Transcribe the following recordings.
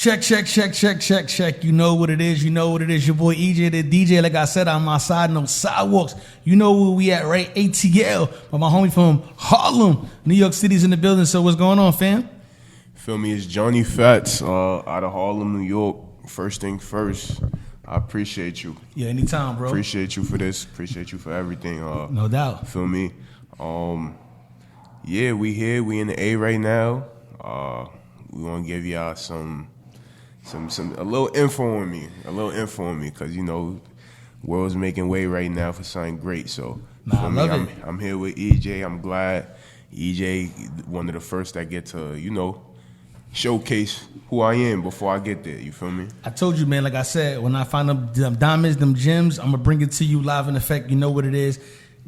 Check. You know what it is. Your boy EJAY the DJ. Like I said, I'm outside on those sidewalks. You know where we at, right? ATL. But my homie from Harlem, New York City's in the building. So what's going on, fam? Feel me? It's Jonny Fatz out of Harlem, New York. First thing first, I appreciate you. Yeah, anytime, bro. Appreciate you for this. Appreciate you for everything. No doubt. Feel me? Yeah, we here. We in the A right now. We want to give y'all a little info on me, because you know, world's making way right now for something great. So I love it. I'm here with EJAY. I'm glad EJAY one of the first that get to showcase who I am before I get there. You feel me? I told you, man. Like I said, when I find them diamonds, them gems, I'm gonna bring it to you live in effect. You know what it is?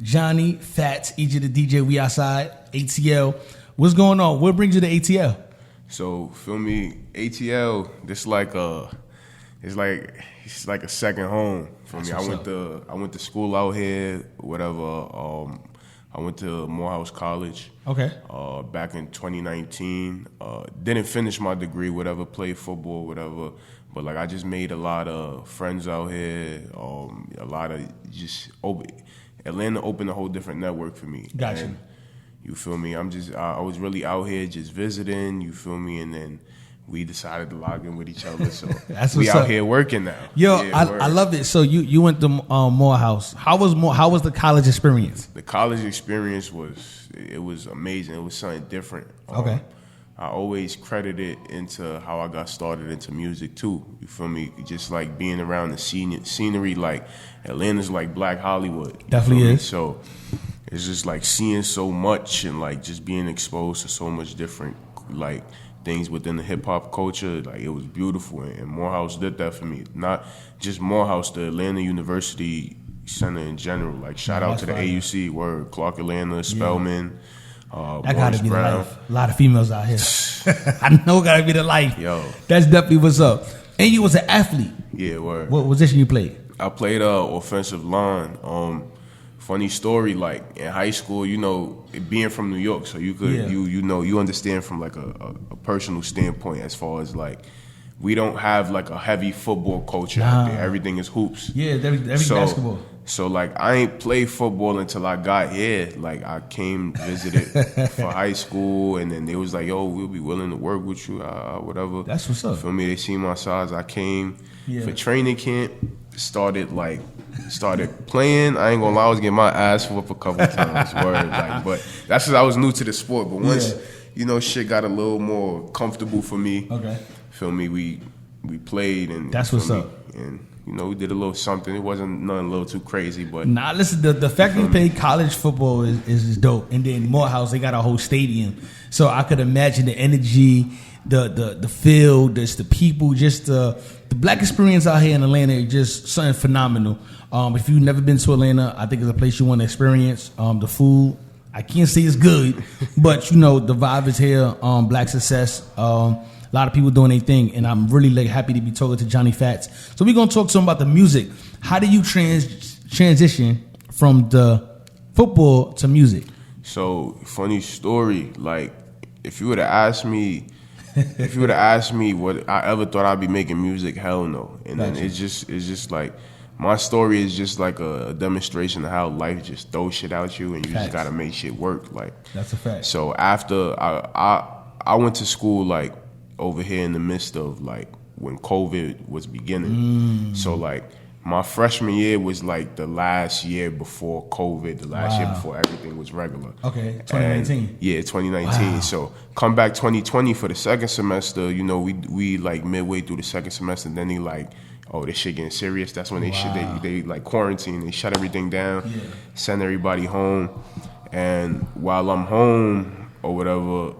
Jonny Fatz, EJAY the DJ. We outside ATL. What's going on? What brings you to ATL? So feel me, ATL. This it's like a second home for me. I went to school out here, whatever. I went to Morehouse College. Okay. Back in 2019. Didn't finish my degree, whatever. Played football, whatever. But like I just made a lot of friends out here. A lot of Atlanta opened a whole different network for me. Gotcha. And, you feel me? I was really out here just visiting, you feel me? And then we decided to log in with each other. So we out here working now. Yo, yeah, I love it. So you went to Morehouse. How was the college experience? The college experience was amazing. It was something different. Okay. I always credit it into how I got started into music too. You feel me? Just like being around the scenery, like Atlanta's like Black Hollywood. Definitely is. So it's just like seeing so much and like just being exposed to so much different like things within the hip hop culture. Like it was beautiful, and Morehouse did that for me. Not just Morehouse, the Atlanta University Center in general. Like shout out to the AUC, word Clark Atlanta, Spelman. That gotta be Brown. The life. A lot of females out here. I know it gotta be the life. Yo, that's definitely what's up. And you was an athlete. Yeah, word. What position you played? I played offensive line. Funny story, like in high school, being from New York, so you could you understand from like a personal standpoint as far as like we don't have like a heavy football culture out there. Everything is hoops. Yeah, everything basketball. So like I ain't played football until I got here. Like I came visited for high school, and then they was like, "Yo, we'll be willing to work with you, whatever." That's what's up. Feel me? They see my size. I came for training camp. Started playing. I ain't gonna lie, I was getting my ass whooped a couple times. Word, like, but that's because I was new to the sport. But once shit got a little more comfortable for me. Okay. Feel me? We played, and that's what's up. And we did a little something. It wasn't nothing a little too crazy, but listen. The fact that you played college football is dope. And then Morehouse, they got a whole stadium, so I could imagine the energy, the field, the people, just the black experience out here in Atlanta is just something phenomenal. If you've never been to Atlanta, I think it's a place you want to experience. The food, I can't say it's good, but the vibe is here. Black success. A lot of people doing their thing, and I'm really happy to be talking to Jonny Fatz. So we're gonna talk to him about the music. How do you transition from the football to music? So funny story. Like if you would have asked me what I ever thought I'd be making music, hell no. And then it's just like my story is just like a demonstration of how life just throws shit at you, and you just gotta make shit work. Like that's a fact. So after I went to school like over here in the midst of like when COVID was beginning. So like my freshman year was like the last year before COVID, the last year before everything was regular. Okay, 2019. 2019. Wow. So come back 2020 for the second semester, we like midway through the second semester, and then they like, oh, this shit getting serious. That's when they like quarantine, they shut everything down, send everybody home. And while I'm home or whatever,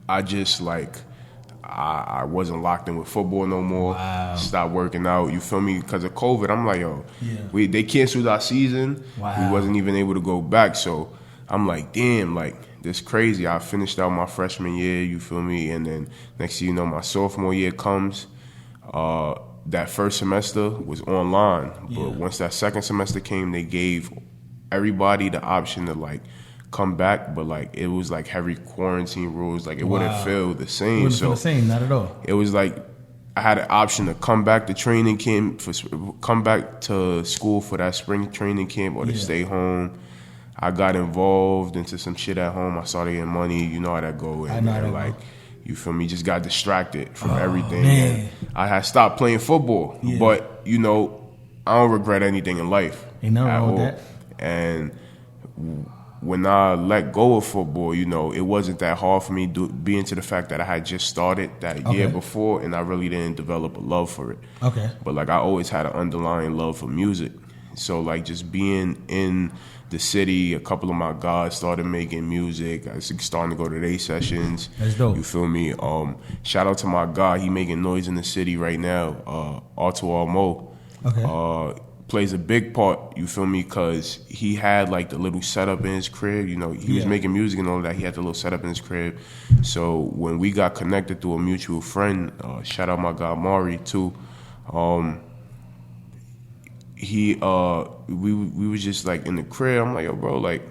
I just like I wasn't locked in with football no more. Wow. Stopped working out. You feel me? Because of COVID, I'm like, yo, they canceled our season. Wow. We wasn't even able to go back. So I'm like, damn, like this crazy. I finished out my freshman year. You feel me? And then next thing you know, my sophomore year comes. That first semester was online, but once that second semester came, they gave everybody the option to like come back, but like it was like heavy quarantine rules. Like it wouldn't feel the same. Wouldn't feel the same, not at all. It was like I had an option to come back to training camp, come back to school for that spring training camp, or to stay home. I got involved into some shit at home. I started getting money. You know how that go. And like, you feel me? Just got distracted from everything. Man. And I had stopped playing football, but you know, I don't regret anything in life. Ain't nothing wrong with that. And when I let go of football, you know, it wasn't that hard for me being to the fact that I had just started that year before, and I really didn't develop a love for it. Okay. But like I always had an underlying love for music. So like just being in the city, a couple of my guys started making music. I was starting to go to their sessions. That's dope. You feel me? Shout out to my guy. He making noise in the city right now. Artistry Mo. Okay. Plays a big part, you feel me, because he had like the little setup in his crib. You know, he was making music and all that. He had the little setup in his crib. So when we got connected through a mutual friend, shout out my guy Mari too. We was just like in the crib. I'm like, yo, bro, like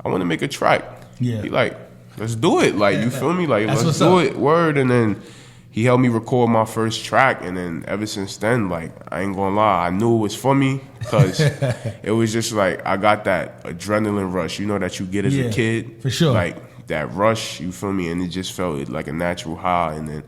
I want to make a track. Yeah. He like, let's do it. Like, you feel me? Like, let's do it. Word. And then he helped me record my first track, and then ever since then, like, I ain't gonna lie, I knew it was for me, because it was just like, I got that adrenaline rush, you know, that you get as a kid. For sure. Like, that rush, you feel me? And it just felt like a natural high, and then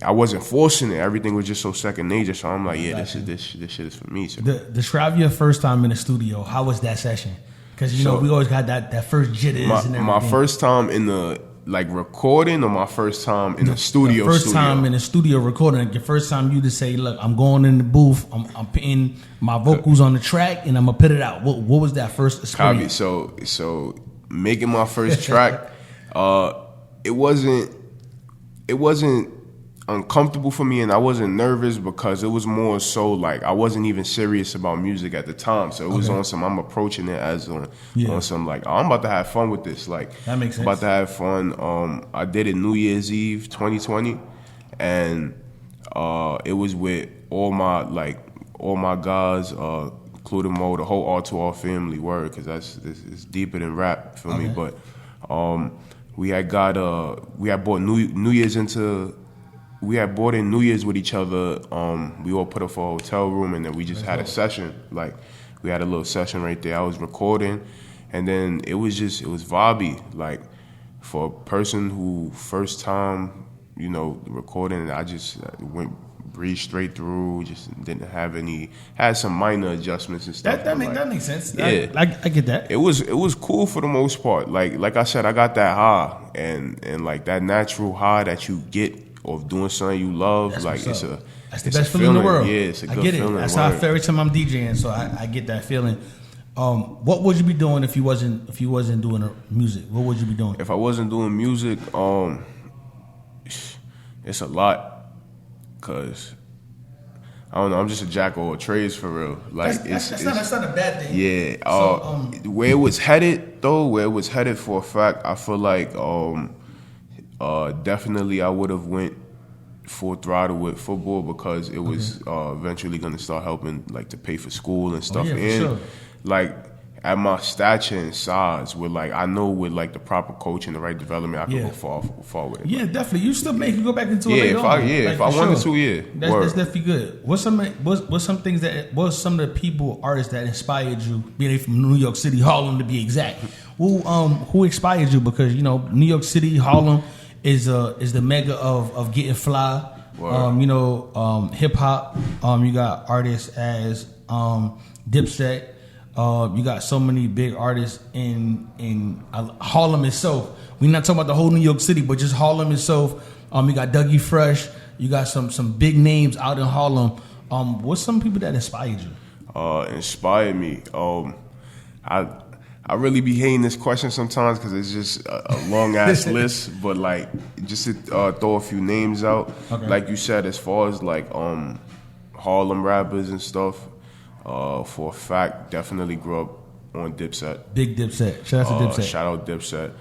I wasn't forcing it. Everything was just so second nature, so I'm like, yeah, this shit is for me. So. Describe your first time in the studio. How was that session? Because, you know, we always got that first jitters and everything. My first time in the like recording, or my first time in the studio? First time in the studio recording. Your first time you just say, look, I'm going in the booth, I'm putting my vocals on the track, and I'm gonna put it out. What was that first experience? So making my first track, it wasn't uncomfortable for me, and I wasn't nervous, because it was more so like I wasn't even serious about music at the time. So it was on some, I'm approaching it as on some like, oh, I'm about to have fun with this. Like, that makes sense. About to have fun. I did it New Year's Eve 2020, and it was with all my guys, including Mo, the whole R2R family, word, because it's deeper than rap, feel me? But we had bought New Year's into. We had bought in New Year's with each other. We all put up for a hotel room, and then we just had a session. Like, we had a little session right there. I was recording, and then it was vibey. Like, for a person who first time, you know, recording, I just breathed straight through. Just didn't have had some minor adjustments and stuff. That makes sense. Yeah, I get that. It was cool for the most part. Like I said, I got that high, and like that natural high that you get of doing something you love. That's like that's the it's best feeling in the world. Yeah, it's a good get it. feeling. That's how I feel every time I'm DJing. So I get that feeling. What would you be doing if you wasn't doing music? What would you be doing? If I wasn't doing music, it's a lot, cause I don't know. I'm just a jack of all trades for real. Like that's not a bad thing. Yeah. Where it was headed for a fact, I feel like definitely I would have went full throttle with football, because it was eventually going to start helping like to pay for school and stuff. Like at my stature and size, with like I know with like the proper coach and the right development, I could go far with it. Yeah, definitely. You still make you go back into it later on. If I wanted to, that's definitely good. What's some of the people, artists that inspired you, being from New York City, Harlem to be exact? Who inspired you? Because you know New York City, Harlem is the mega of getting fly. Hip hop. You got artists as Dipset. You got so many big artists in Harlem itself. We're not talking about the whole New York City, but just Harlem itself. You got Dougie Fresh. You got some big names out in Harlem. What's some people that inspired you? Inspired me. I really be hating this question sometimes, because it's just a long ass list. But like, just to throw a few names out, like you said, as far as like Harlem rappers and stuff. For a fact, definitely grew up on Dipset. Big Dipset. Shout out to Dipset. Shout out Dipset.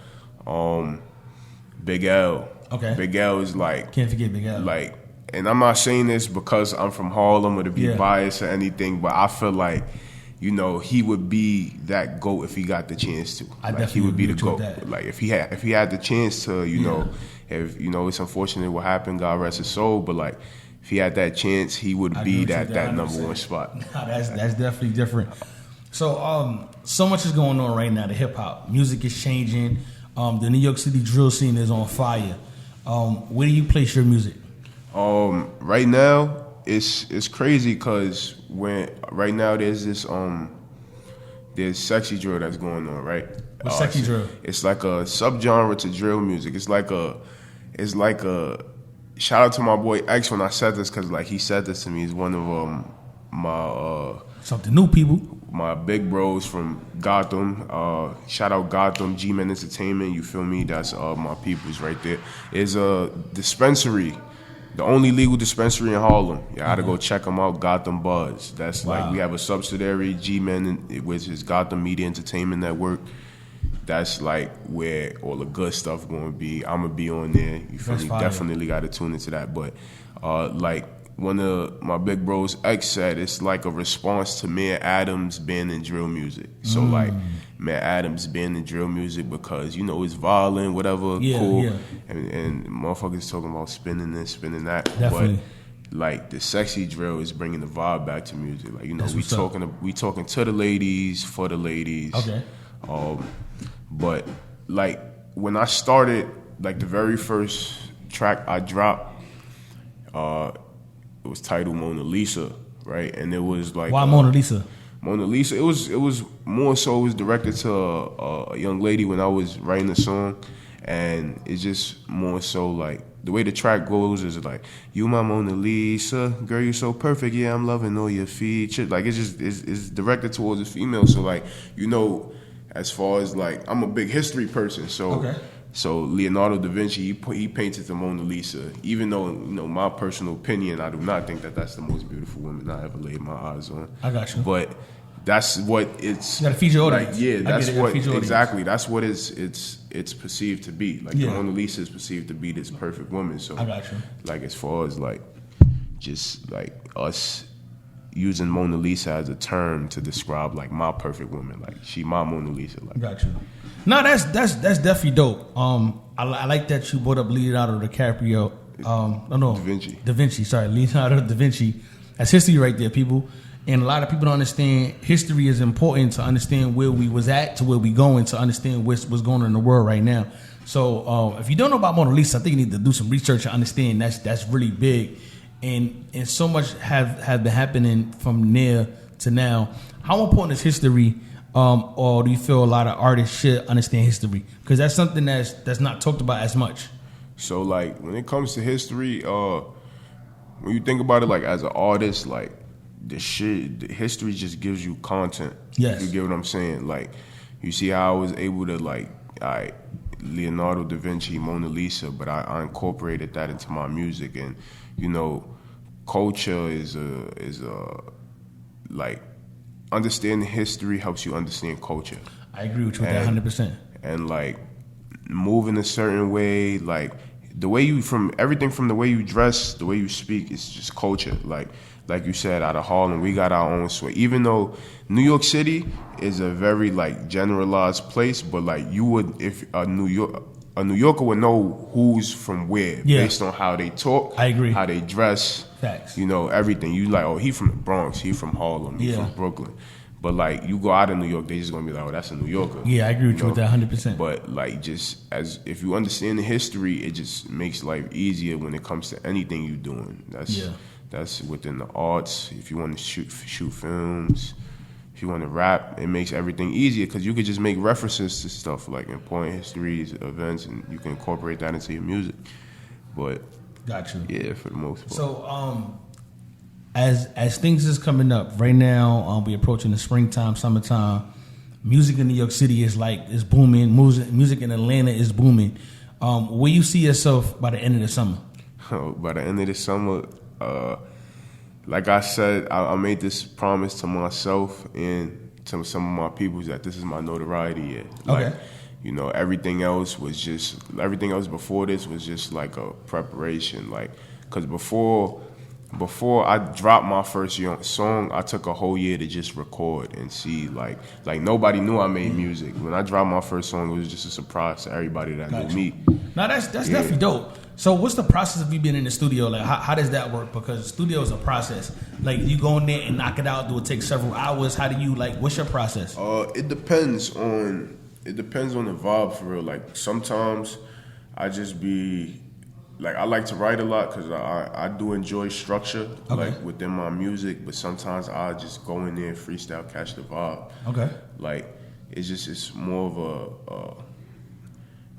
Big L. Okay. Big L is like, can't forget Big L. Like, and I'm not saying this because I'm from Harlem or to be biased or anything, but I feel like you know, he would be that GOAT if he got the chance to. He would be the GOAT. Like if he had the chance to, you know, if you know, it's unfortunate what happened, God rest his soul, but like if he had that chance, he would be that number one spot. Nah, that's definitely different. So so much is going on right now. The hip hop music is changing. The New York City drill scene is on fire. Where do you place your music? Right now, it's crazy because right now there's this there's sexy drill that's going on, right? What's sexy drill? It's like a subgenre to drill music. It's like a shout out to my boy X when I said this, because like he said this to me. He's one of my something new, people. My big bros from Gotham. Shout out Gotham, G-Man Entertainment. You feel me? That's my peoples right there. Is a dispensary. The only legal dispensary in Harlem. You gotta go check them out, Gotham Buzz. That's like, we have a subsidiary, G-Man, which is Gotham Media Entertainment Network. That's like where all the good stuff gonna be. I'm gonna be on there. You feel me? Definitely gotta tune into that. But like one of my big bros, X, said, it's like a response to Mayor Adams banning drill music. So like Mayor Adams banning drill music because, you know, it's violent, whatever, cool. Yeah. And motherfuckers talking about spinning this, spinning that. Definitely. But like the sexy drill is bringing the vibe back to music. Like, you know, we talking to the ladies, for the ladies. Okay. But like when I started, like the very first track I dropped, it was titled Mona Lisa, right? And it was like, why Mona Lisa? Mona Lisa. It was more so, it was directed to a young lady when I was writing the song, and it's just more so like the way the track goes is like, you my Mona Lisa, girl, you so perfect, yeah, I'm loving all your features. Like it's just it's directed towards a female, so like, you know, as far as like, I'm a big history person, so. Okay. So Leonardo da Vinci, he painted the Mona Lisa. Even though, you know, my personal opinion, I do not think that that's the most beautiful woman I ever laid my eyes on. I got you. But that's what it's. You got to feed your audience. Like, yeah, that's what exactly. That's what it's perceived to be. Like the Mona Lisa is perceived to be this perfect woman. So I got you. Like as far as like just like us using Mona Lisa as a term to describe like my perfect woman, like she my Mona Lisa. Like, got you. No, that's definitely dope. I like that you brought up Leonardo DiCaprio. Da Vinci. Sorry, Leonardo da Vinci. That's history right there, people. And a lot of people don't understand history is important to understand where we was at to where we going, to understand what's going on in the world right now. So if you don't know about Mona Lisa, I think you need to do some research and understand that's really big. And so much have been happening from there to now. How important is history? Or do you feel a lot of artists should understand history? Because that's something that's not talked about as much. So like when it comes to history, when you think about it, like as an artist, like the history just gives you content. Yes. You get what I'm saying? Like you see how I was able to like, Leonardo da Vinci, Mona Lisa, but I incorporated that into my music, and you know, culture is like. Understanding history helps you understand culture. I agree with you with that 100%. And like moving a certain way, like the way you everything from the way you dress, the way you speak, is just culture. Like you said, out of Harlem, we got our own sway. Even though New York City is a very like generalized place, but like you would, if a New Yorker would know who's from where based on how they talk. I agree. How they dress. Facts. You know, everything. You like, oh, he from the Bronx, he from Harlem, he from Brooklyn. But like you go out of New York, they just gonna be like, oh, that's a New Yorker. Yeah, I agree with you with that 100%. But like just as if you understand the history, it just makes life easier when it comes to anything you're doing. That's within the arts. If you want to shoot films, if you want to rap, it makes everything easier because you could just make references to stuff like important histories, events, and you can incorporate that into your music. But got you. Yeah, for the most part. So, as things is coming up right now, we approaching the springtime, summertime. Music in New York City is booming. Music in Atlanta is booming. Where you see yourself by the end of the summer? By the end of the summer, like I said, I made this promise to myself and to some of my people that this is my notoriety year. Like, okay. You know, everything else before this was just like a preparation. Like, because before before I dropped my first song, I took a whole year to just record and see, like nobody knew I made music. When I dropped my first song, it was just a surprise to everybody that knew me. Now that's definitely dope. So what's the process of you being in the studio? Like how does that work? Because the studio is a process. Like you go in there and knock it out. Do it take several hours? How do you what's your process? It depends on the vibe for real. Like sometimes I just be like, I like to write a lot because I do enjoy structure, like within my music. But sometimes I just go in there and freestyle, catch the vibe. Okay. Like it's more of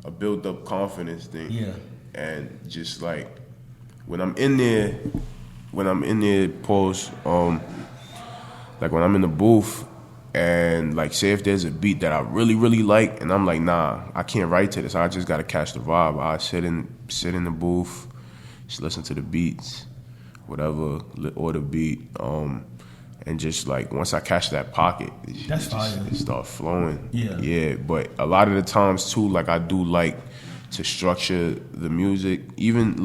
a built up confidence thing. Yeah. And just like when I'm in there, pause. Like when I'm in the booth. And like, say if there's a beat that I really, really like, and I'm like, nah, I can't write to this. I just gotta catch the vibe. I sit in the booth, just listen to the beats, whatever, or the beat, and just like once I catch that pocket, it start flowing. Yeah, yeah. But a lot of the times too, like I do like to structure the music, even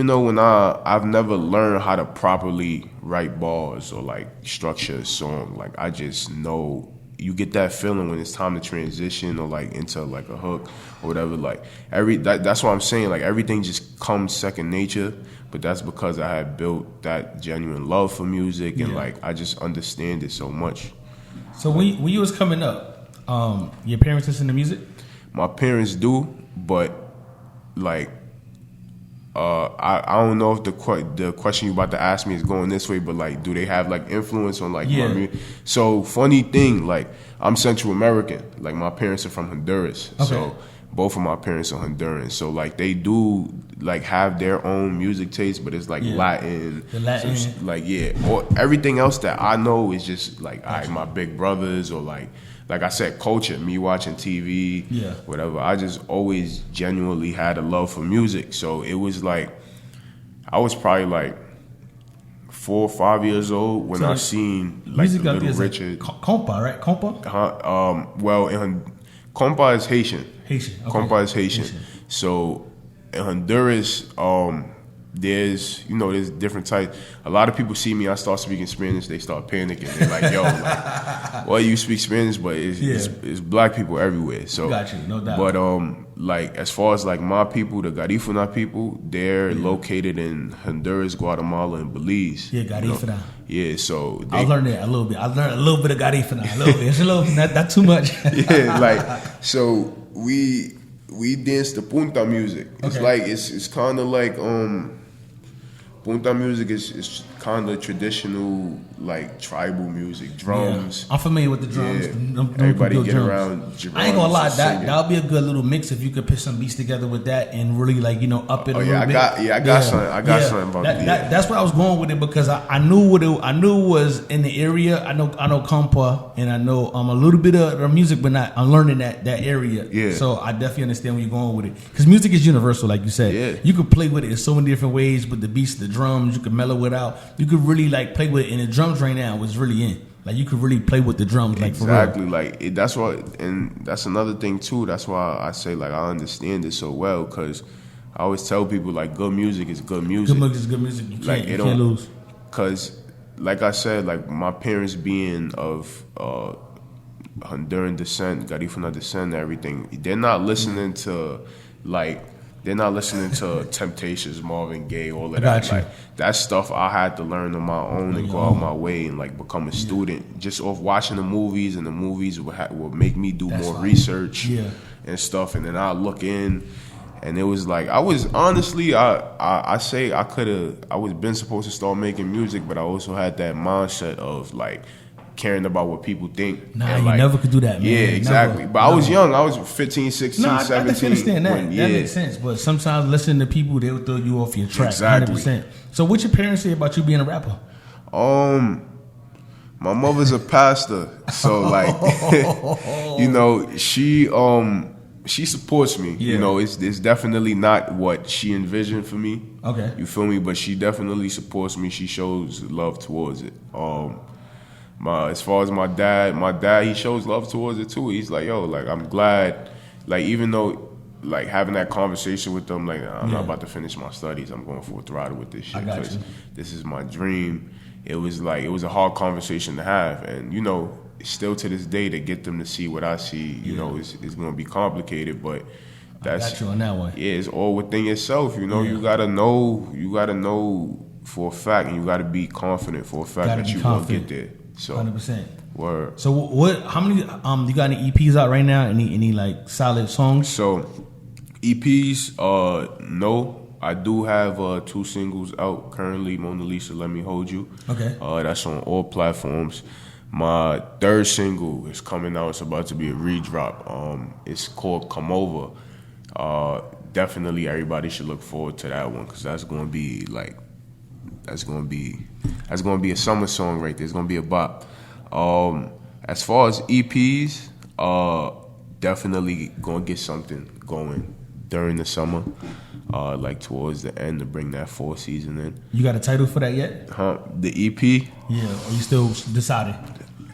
though when I've never learned how to properly write bars or like structure a song, like I just know you get that feeling when it's time to transition or like into like a hook or whatever. Like that's what I'm saying. Like everything just comes second nature, but that's because I had built that genuine love for music and like I just understand it so much. So when you was coming up, your parents listen to music? My parents do, but like. I don't know if the question you about to ask me is going this way, but like, do they have like influence on like my music? So funny thing, like I'm Central American, like my parents are from Honduras, so both of my parents are Honduran, so like they do like have their own music taste, but it's like Latin, like or everything else that I know is just like my big brothers or like I said, culture, me watching TV, whatever. I just always genuinely had a love for music. So it was like, I was probably like 4 or 5 years old when I seen like the Little Richard. Compa, right? Compa? Well, compa is Haitian. Okay. Compa is Haitian. So in Honduras, there's different types. A lot of people see me, I start speaking Spanish, they start panicking. They're like, yo, like, well, you speak Spanish, but it's black people everywhere. So got you, no doubt. But like as far as like my people, the Garifuna people, they're located in Honduras, Guatemala, and Belize. Yeah, Garifuna. Yeah, so I learned that a little bit. I learned a little bit of Garifuna, a little bit. It's a little, not too much. Yeah, like so we dance the punta music. It's like it's kind of like punta music is kind of traditional, like tribal music, drums. Yeah. I'm familiar with the drums. Everybody get drums. Around. I ain't gonna lie, that'll be a good little mix if you could put some beats together with that and really up it a little bit. I got something about that. That's where I was going with it because I knew I knew was in the area. I know compa and I know a little bit of the music, but I'm learning that area. Yeah. So I definitely understand where you're going with it because music is universal, like you said. Yeah. You could play with it in so many different ways with the beats, the drums. You could mellow it out. You could really play with it, and the drums right now was really in. Like you could really play with the drums, like exactly. For real. That's why, and that's another thing too. That's why I say like I understand it so well because I always tell people like good music is good music. Good music is good music. You can't lose. Because like I said, like my parents being of Honduran descent, Garifuna descent, and everything, they're not listening to They're not listening to Temptations, Marvin Gaye, all of that. Like that stuff I had to learn on my own and go out my way and like become a student just off watching the movies, and the movies would make me do more research and stuff. And then I look in, and it was like I was honestly I say I was been supposed to start making music, but I also had that mindset of like caring about what people think. Nah, and you never could do that, man. Yeah, exactly. But I was young. I was 15, 16, 17. I understand that. That makes sense. But sometimes listening to people, they'll throw you off your track. Exactly. 100%. So what your parents say about you being a rapper? My mother's a pastor. So like, she supports me. Yeah. It's definitely not what she envisioned for me. Okay. You feel me? But she definitely supports me. She shows love towards it. As far as my dad, he shows love towards it too. He's like, yo, like I'm glad, like even though like having that conversation with them, like I'm not about to finish my studies. I'm going full throttle with this shit because this is my dream. It was a hard conversation to have, and you know, still to this day to get them to see what I see, you know, is going to be complicated, but. That's, I got you on that one. Yeah, it's all within yourself. You know, you gotta know for a fact, and you gotta be confident for a fact that you're gonna get there. So 100%. Word. So what? How many? You got any EPs out right now? Any like solid songs? So EPs, no. I do have 2 singles out currently. Mona Lisa, Let Me Hold You. Okay. That's on all platforms. My 3rd single is coming out. It's about to be a redrop. It's called Come Over. Definitely everybody should look forward to that one because that's gonna be a summer song right there. It's gonna be a bop. As far as EPs, definitely gonna get something going during the summer, like towards the end to bring that fall season in. You got a title for that yet? The EP? Yeah, or you still deciding?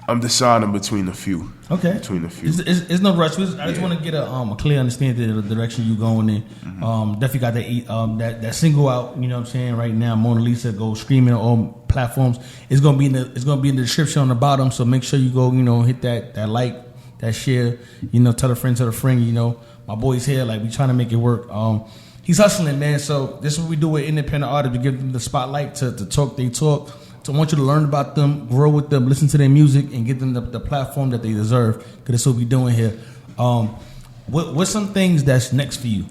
I'm deciding between a few. Okay. Between a few. It's no rush. I just want to get a clear understanding of the direction you're going in. Mm-hmm. Definitely got that single out. You know what I'm saying? Right now, Mona Lisa, go streaming on all platforms. It's gonna be in the description on the bottom. So make sure you go. You know, hit that like, that share. You know, tell a friend. You know, my boy's here. Like we trying to make it work. He's hustling, man. So this is what we do with independent artists. We give them the spotlight to talk. They talk. So I want you to learn about them, grow with them, listen to their music, and give them the platform that they deserve. Because that's what we're doing here. What's some things that's next for you?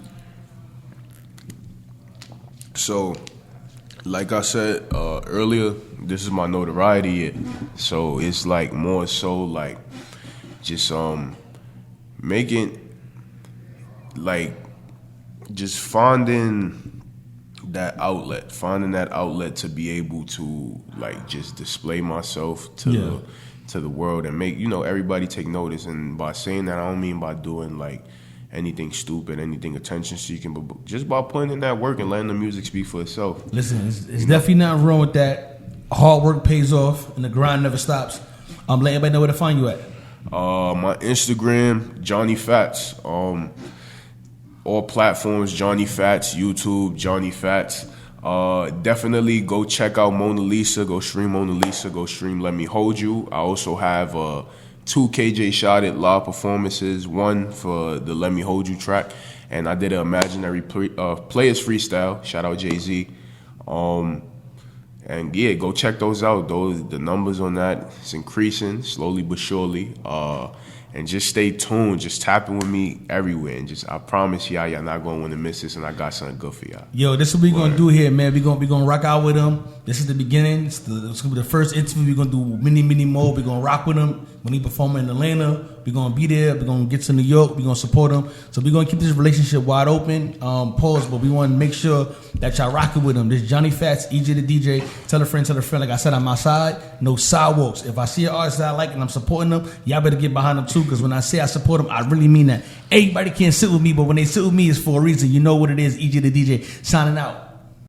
So, like I said earlier, this is my notoriety. So it's like more so like just making like just finding that outlet to be able to like just display myself to the world and make, you know, everybody take notice. And by saying that, I don't mean by doing like anything stupid, anything attention seeking, but just by putting in that work and letting the music speak for itself. Listen, it's definitely not wrong with that. Hard work pays off and the grind never stops. Let everybody know where to find you at. My Instagram, Jonny Fatz. All platforms, Jonny Fatz, YouTube, Jonny Fatz. Definitely go check out Mona Lisa. Go stream Mona Lisa. Go stream Let Me Hold You. I also have 2 KJ Shotted live performances. One for the Let Me Hold You track, and I did an imaginary players freestyle. Shout out Jay-Z. And yeah, go check those out. The numbers on that is increasing slowly but surely. And just stay tuned. Just tap in with me everywhere. And I promise y'all not going to want to miss this. And I got something good for y'all. Yo, this is what we're going to do here, man. We're gonna rock out with them. This is the beginning. It's going to be the first interview. We're going to do many more. We're going to rock with them. When he perform in Atlanta, we're going to be there. We're going to get to New York. We're going to support him. So we're going to keep this relationship wide open. Pause. But we want to make sure that y'all rocking with him. This is Jonny Fatz, EJAY the DJ. Tell a friend. Like I said, I'm outside. No sidewalks. If I see an artist that I like and I'm supporting them, y'all better get behind them too. Because when I say I support them, I really mean that. Everybody can't sit with me, but when they sit with me, it's for a reason. You know what it is. EJAY the DJ signing out.